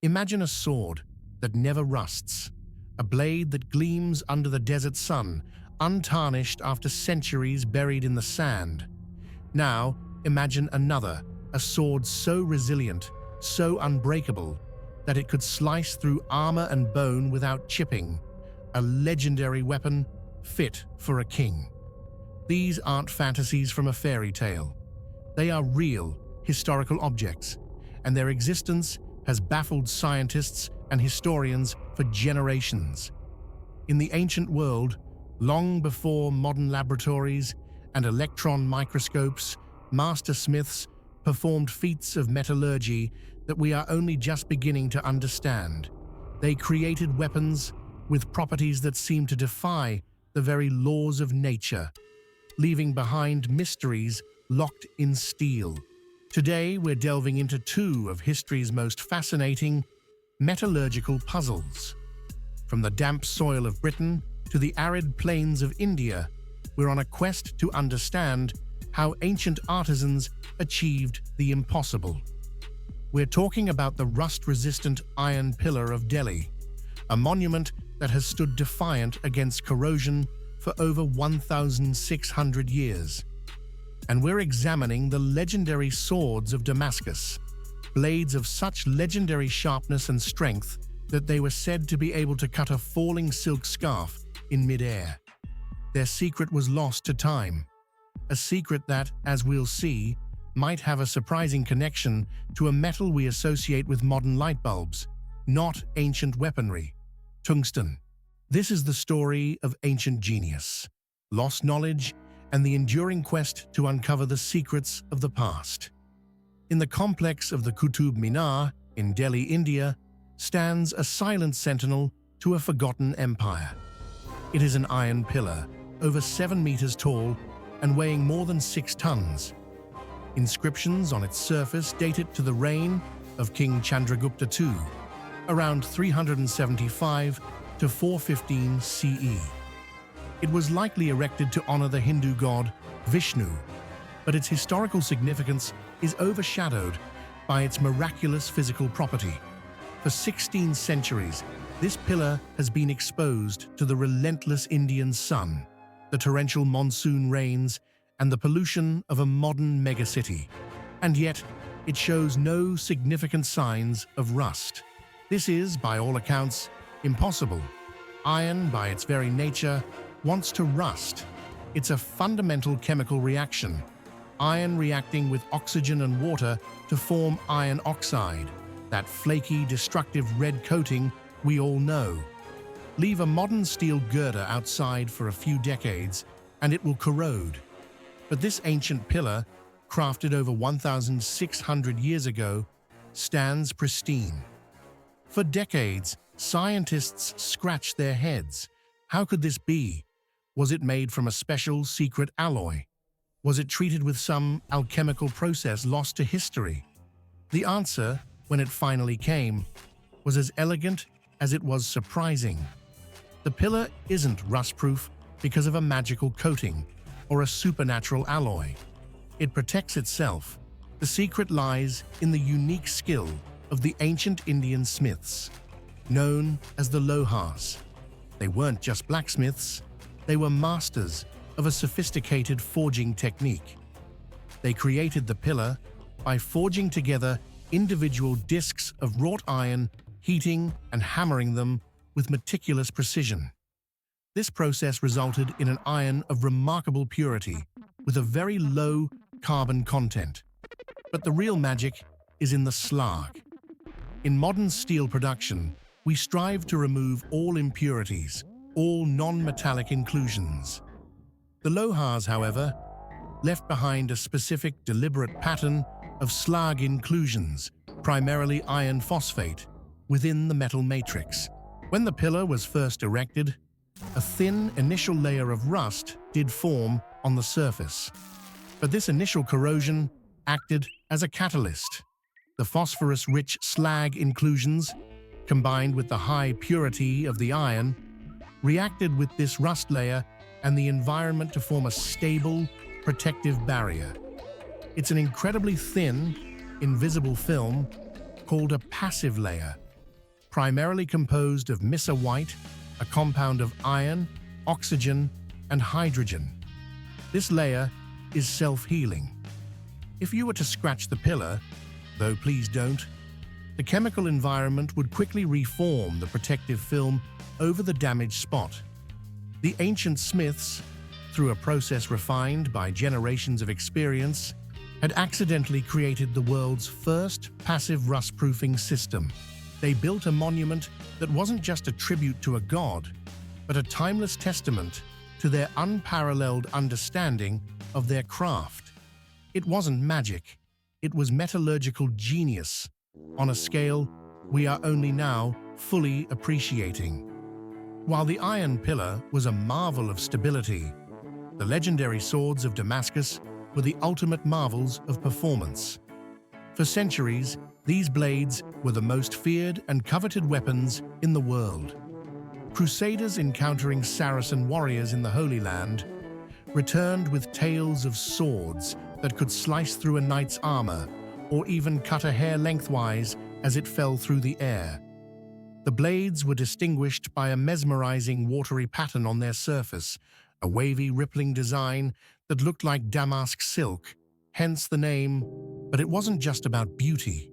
Imagine a sword that never rusts, a blade that gleams under the desert sun, untarnished after centuries buried in the sand. Now, imagine another, a sword so resilient, so unbreakable, that it could slice through armor and bone without chipping, a legendary weapon fit for a king. These aren't fantasies from a fairy tale. They are real, historical objects, and their existence has baffled scientists and historians for generations. In the ancient world, long before modern laboratories and electron microscopes, master smiths performed feats of metallurgy that we are only just beginning to understand. They created weapons with properties that seem to defy the very laws of nature, leaving behind mysteries locked in steel. Today, we're delving into two of history's most fascinating metallurgical puzzles. From the damp soil of Britain to the arid plains of India, we're on a quest to understand how ancient artisans achieved the impossible. We're talking about the rust-resistant Iron Pillar of Delhi, a monument that has stood defiant against corrosion for over 1,600 years. And we're examining the legendary swords of Damascus, blades of such legendary sharpness and strength that they were said to be able to cut a falling silk scarf in mid-air. Their secret was lost to time, a secret that, as we'll see, might have a surprising connection to a metal we associate with modern light bulbs, not ancient weaponry: tungsten. This is the story of ancient genius, lost knowledge, and the enduring quest to uncover the secrets of the past. In the complex of the Qutub Minar in Delhi, India, stands a silent sentinel to a forgotten empire. It is an iron pillar, over 7 meters tall and weighing more than 6 tons. Inscriptions on its surface date it to the reign of King Chandragupta II, around 375 to 415 CE. It was likely erected to honor the Hindu god Vishnu, but its historical significance is overshadowed by its miraculous physical property. For 16 centuries, this pillar has been exposed to the relentless Indian sun, the torrential monsoon rains, and the pollution of a modern megacity. And yet, it shows no significant signs of rust. This is, by all accounts, impossible. Iron, by its very nature, wants to rust. It's a fundamental chemical reaction, iron reacting with oxygen and water to form iron oxide, that flaky, destructive red coating we all know. Leave a modern steel girder outside for a few decades, and it will corrode. But this ancient pillar, crafted over 1,600 years ago, stands pristine. For decades, scientists scratched their heads. How could this be? Was it made from a special, secret alloy? Was it treated with some alchemical process lost to history? The answer, when it finally came, was as elegant as it was surprising. The pillar isn't rust-proof because of a magical coating or a supernatural alloy. It protects itself. The secret lies in the unique skill of the ancient Indian smiths, known as the Lohars. They weren't just blacksmiths, they were masters of a sophisticated forging technique. They created the pillar by forging together individual discs of wrought iron, heating and hammering them with meticulous precision. This process resulted in an iron of remarkable purity, with a very low carbon content. But the real magic is in the slag. In modern steel production, we strive to remove all impurities, all non-metallic inclusions. The Lohars, however, left behind a specific, deliberate pattern of slag inclusions, primarily iron phosphate, within the metal matrix. When the pillar was first erected, a thin initial layer of rust did form on the surface. But this initial corrosion acted as a catalyst. The phosphorus-rich slag inclusions, combined with the high purity of the iron, reacted with this rust layer and the environment to form a stable, protective barrier. It's an incredibly thin, invisible film called a passive layer, primarily composed of mesa white, a compound of iron, oxygen, and hydrogen. This layer is self-healing. If you were to scratch the pillar, though please don't, the chemical environment would quickly reform the protective film over the damaged spot. The ancient smiths, through a process refined by generations of experience, had accidentally created the world's first passive rust-proofing system. They built a monument that wasn't just a tribute to a god, but a timeless testament to their unparalleled understanding of their craft. It wasn't magic, it was metallurgical genius on a scale we are only now fully appreciating. While the iron pillar was a marvel of stability, the legendary swords of Damascus were the ultimate marvels of performance. For centuries, these blades were the most feared and coveted weapons in the world. Crusaders encountering Saracen warriors in the Holy Land returned with tales of swords that could slice through a knight's armor or even cut a hair lengthwise as it fell through the air. The blades were distinguished by a mesmerizing watery pattern on their surface, a wavy, rippling design that looked like damask silk, hence the name. But it wasn't just about beauty.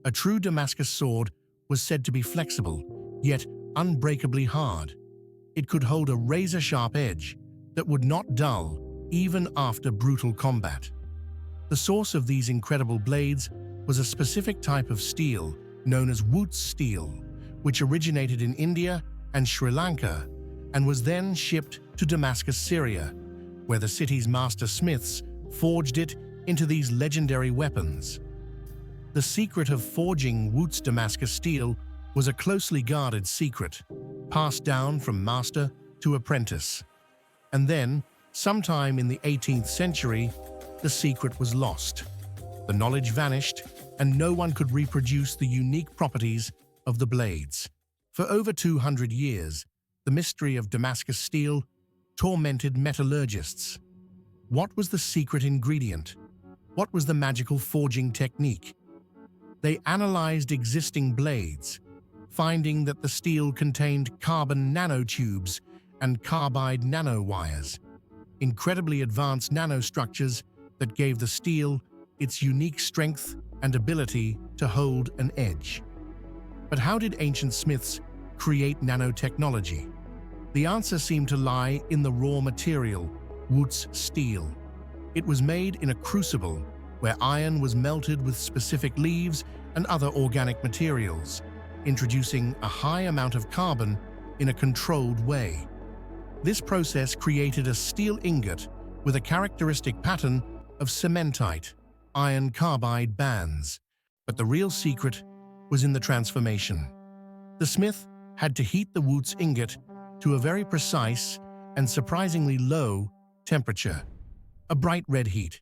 A true Damascus sword was said to be flexible, yet unbreakably hard. It could hold a razor-sharp edge that would not dull even after brutal combat. The source of these incredible blades was a specific type of steel known as Wootz steel, which originated in India and Sri Lanka and was then shipped to Damascus, Syria, where the city's master smiths forged it into these legendary weapons. The secret of forging Wootz Damascus steel was a closely guarded secret, passed down from master to apprentice. And then, sometime in the 18th century, the secret was lost. The knowledge vanished, and no one could reproduce the unique properties of the blades. For over 200 years, the mystery of Damascus steel tormented metallurgists. What was the secret ingredient? What was the magical forging technique? They analyzed existing blades, finding that the steel contained carbon nanotubes and carbide nanowires, incredibly advanced nanostructures that gave the steel its unique strength and ability to hold an edge. But how did ancient smiths create nanotechnology? The answer seemed to lie in the raw material, Wootz steel. It was made in a crucible where iron was melted with specific leaves and other organic materials, introducing a high amount of carbon in a controlled way. This process created a steel ingot with a characteristic pattern of cementite, iron carbide bands. But the real secret was in the transformation. The smith had to heat the Wootz ingot to a very precise and surprisingly low temperature. A bright red heat,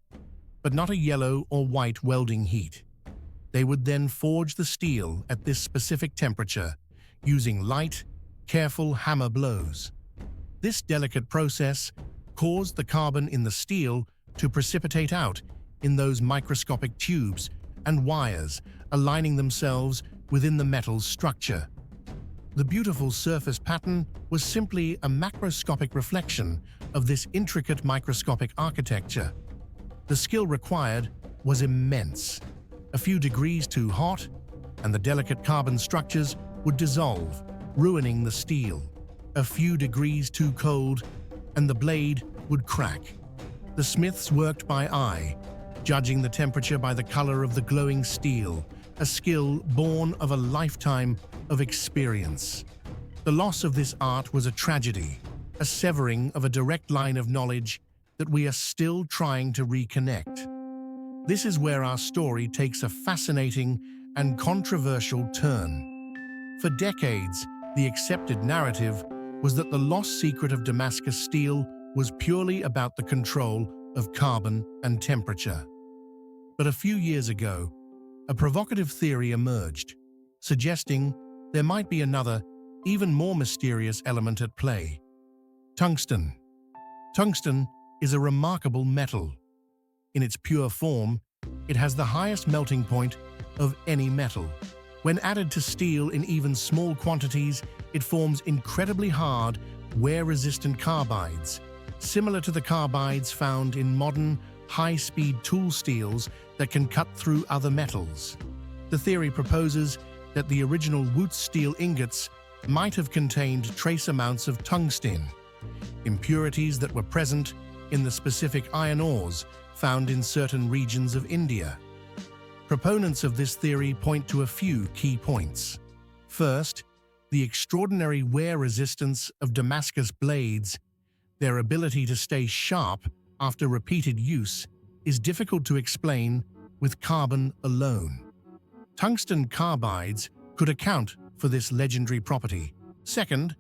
but not a yellow or white welding heat. They would then forge the steel at this specific temperature, using light, careful hammer blows. This delicate process caused the carbon in the steel to precipitate out in those microscopic tubes and wires, aligning themselves within the metal's structure. The beautiful surface pattern was simply a macroscopic reflection of this intricate microscopic architecture. The skill required was immense. A few degrees too hot, and the delicate carbon structures would dissolve, ruining the steel. A few degrees too cold, and the blade would crack. The smiths worked by eye, judging the temperature by the color of the glowing steel, a skill born of a lifetime of experience. The loss of this art was a tragedy, a severing of a direct line of knowledge that we are still trying to reconnect. This is where our story takes a fascinating and controversial turn. For decades, the accepted narrative was that the lost secret of Damascus steel was purely about the control of carbon and temperature. But a few years ago, a provocative theory emerged, suggesting there might be another, even more mysterious element at play: tungsten. Tungsten is a remarkable metal. In its pure form, it has the highest melting point of any metal. When added to steel in even small quantities, it forms incredibly hard, wear-resistant carbides, similar to the carbides found in modern, high-speed tool steels that can cut through other metals. The theory proposes that the original Wootz steel ingots might have contained trace amounts of tungsten, impurities that were present in the specific iron ores found in certain regions of India. Proponents of this theory point to a few key points. First, the extraordinary wear resistance of Damascus blades. Their ability to stay sharp after repeated use is difficult to explain with carbon alone. Tungsten carbides could account for this legendary property. Second,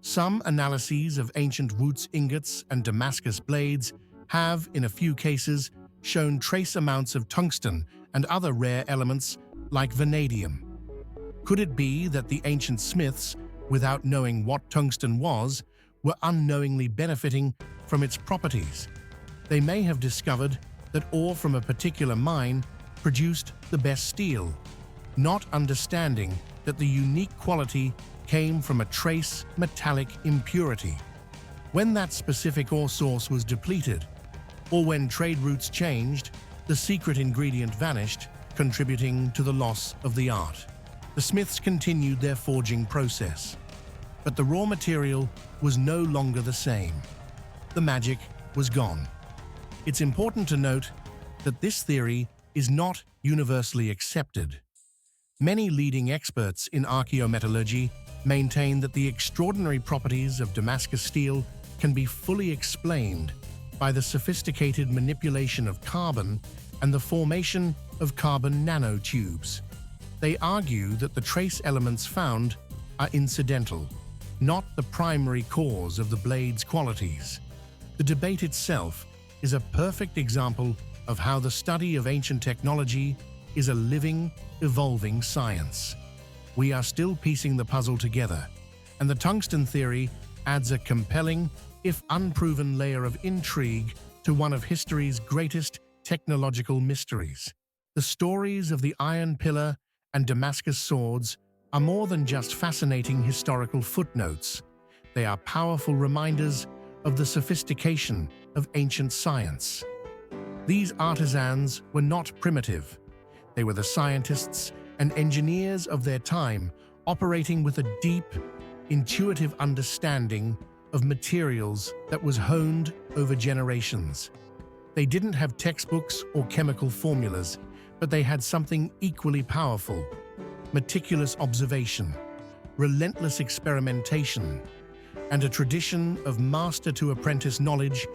some analyses of ancient Wootz ingots and Damascus blades have, in a few cases, shown trace amounts of tungsten and other rare elements like vanadium. Could it be that the ancient smiths, without knowing what tungsten was, were unknowingly benefiting from its properties? They may have discovered that ore from a particular mine produced the best steel, not understanding that the unique quality came from a trace metallic impurity. When that specific ore source was depleted, or when trade routes changed, the secret ingredient vanished, contributing to the loss of the art. The smiths continued their forging process, but the raw material was no longer the same. The magic was gone. It's important to note that this theory is not universally accepted. Many leading experts in archaeometallurgy maintain that the extraordinary properties of Damascus steel can be fully explained by the sophisticated manipulation of carbon and the formation of carbon nanotubes. They argue that the trace elements found are incidental, not the primary cause of the blade's qualities. The debate itself is a perfect example of how the study of ancient technology is a living, evolving science. We are still piecing the puzzle together, and the tungsten theory adds a compelling, if unproven, layer of intrigue to one of history's greatest technological mysteries. The stories of the Iron Pillar and Damascus swords are more than just fascinating historical footnotes. They are powerful reminders of the sophistication of ancient science. These artisans were not primitive. They were the scientists and engineers of their time, operating with a deep, intuitive understanding of materials that was honed over generations. They didn't have textbooks or chemical formulas, but they had something equally powerful: meticulous observation, relentless experimentation, and a tradition of master-to-apprentice knowledge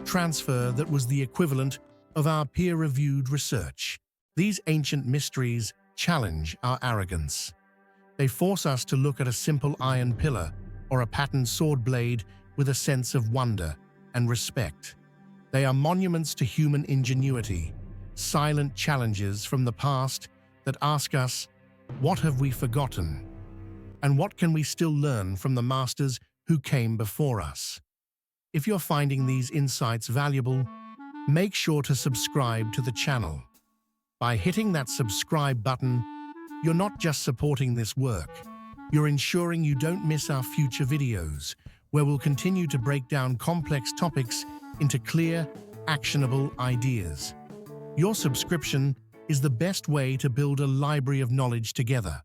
transfer that was the equivalent of our peer-reviewed research. These ancient mysteries challenge our arrogance. They force us to look at a simple iron pillar or a patterned sword blade with a sense of wonder and respect. They are monuments to human ingenuity, silent challenges from the past that ask us, what have we forgotten? And what can we still learn from the masters who came before us? If you're finding these insights valuable, make sure to subscribe to the channel. By hitting that subscribe button, you're not just supporting this work, you're ensuring you don't miss our future videos, where we'll continue to break down complex topics into clear, actionable ideas. Your subscription is the best way to build a library of knowledge together.